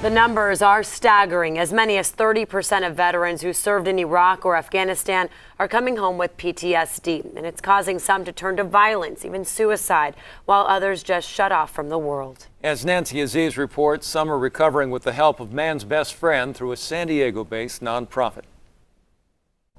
The numbers are staggering. As many as 30% of veterans who served in Iraq or Afghanistan are coming home with PTSD, and it's causing some to turn to violence, even suicide, while others just shut off from the world. As Nancy Aziz reports, some are recovering with the help of man's best friend through a San Diego-based nonprofit.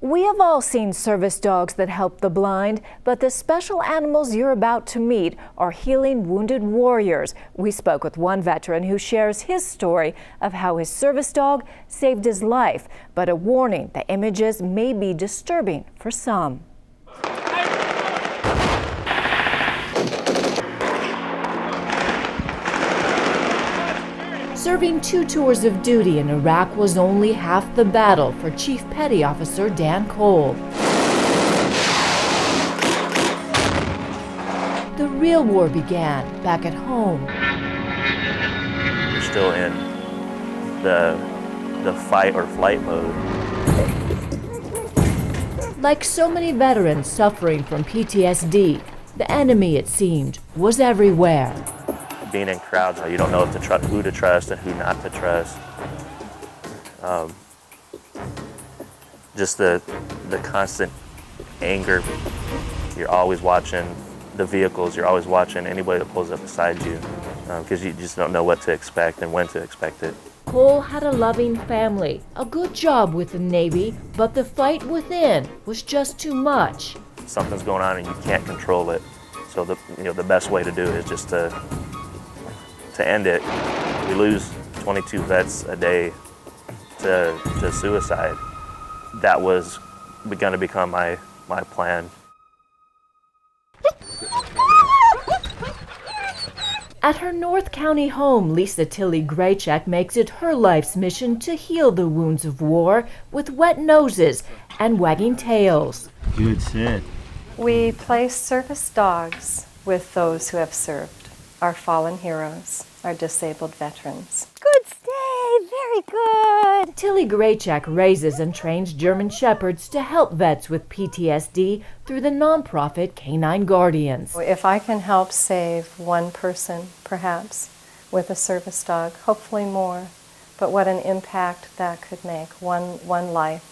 We have all seen service dogs that help the blind, but the special animals you're about to meet are healing wounded warriors. We spoke with one veteran who shares his story of how his service dog saved his life. But a warning, the images may be disturbing for some. Serving 2 tours of duty in Iraq was only half the battle for Chief Petty Officer Dan Cole. The real war began back at home. You're still in the fight or flight mode. Like so many veterans suffering from PTSD, the enemy, it seemed, was everywhere. Being in crowds, you don't know if who to trust and who not to trust. Just the constant anger. You're always watching the vehicles. You're always watching anybody that pulls up beside you because you just don't know what to expect and when to expect it. Cole had a loving family, a good job with the Navy, but the fight within was just too much. Something's going on and you can't control it. So the best way to do it is just to end it. We lose 22 vets a day to suicide. That was going to become my plan. At her North County home, Lisa Tilly Graycheck makes it her life's mission to heal the wounds of war with wet noses and wagging tails. Good sit. We place service dogs with those who have served, our fallen heroes, our disabled veterans. Good stay, very good. Tilly Graycheck raises and trains German Shepherds to help vets with PTSD through the nonprofit Canine Guardians. If I can help save one person, perhaps, with a service dog, hopefully more, but what an impact that could make, one life,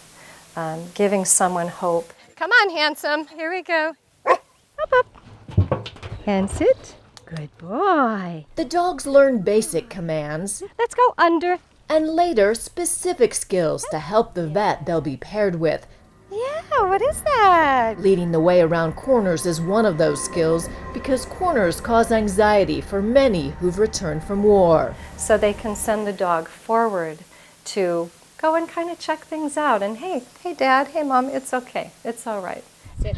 giving someone hope. Come on, handsome, here we go. Up, up. And sit. Good boy. The dogs learn basic commands. Let's go under. And later, specific skills to help the vet they'll be paired with. Yeah, what is that? Leading the way around corners is one of those skills because corners cause anxiety for many who've returned from war. So they can send the dog forward to go and kind of check things out. And hey, Dad, hey, Mom, it's okay. It's all right. Sit.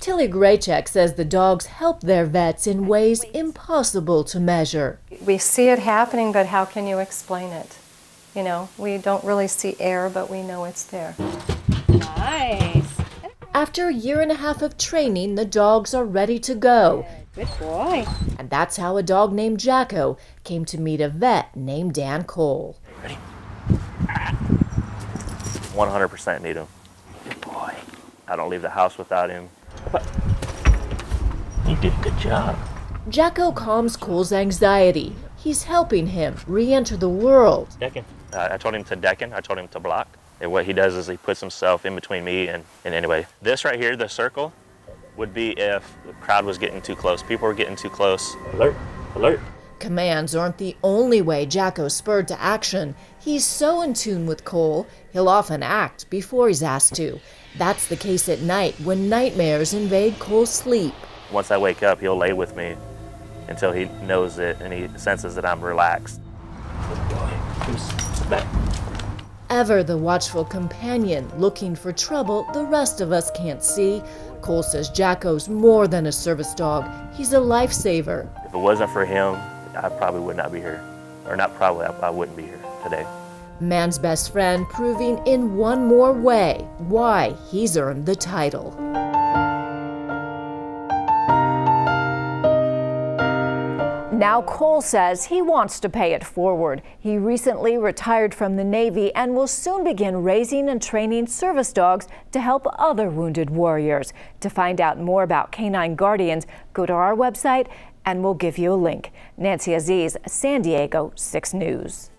Tilly Graycheck says the dogs help their vets in ways impossible to measure. We see it happening, but how can you explain it? You know, we don't really see air, but we know it's there. Nice. After a year and a half of training, the dogs are ready to go. Good boy. And that's how a dog named Jacko came to meet a vet named Dan Cole. Ready? 100% need him. Good boy. I don't leave the house without him. You did a good job. Jacko calms Cole's anxiety. He's helping him re-enter the world. Decking. I told him to decken. I told him to block. And what he does is he puts himself in between me and anyway. This right here, the circle, would be if the crowd was getting too close. People were getting too close. Alert, alert. Commands aren't the only way Jacko's spurred to action. He's so in tune with Cole, he'll often act before he's asked to. That's the case at night when nightmares invade Cole's sleep. Once I wake up, he'll lay with me until he knows it and he senses that I'm relaxed. Good boy. Sit back. Ever the watchful companion, looking for trouble the rest of us can't see, Cole says Jacko's more than a service dog. He's a lifesaver. If it wasn't for him, I probably would not be here. Or not probably, I wouldn't be here today. Man's best friend proving in one more way why he's earned the title. Now Cole says he wants to pay it forward. He recently retired from the Navy and will soon begin raising and training service dogs to help other wounded warriors. To find out more about Canine Guardians, go to our website and we'll give you a link. Nancy Aziz, San Diego 6 News.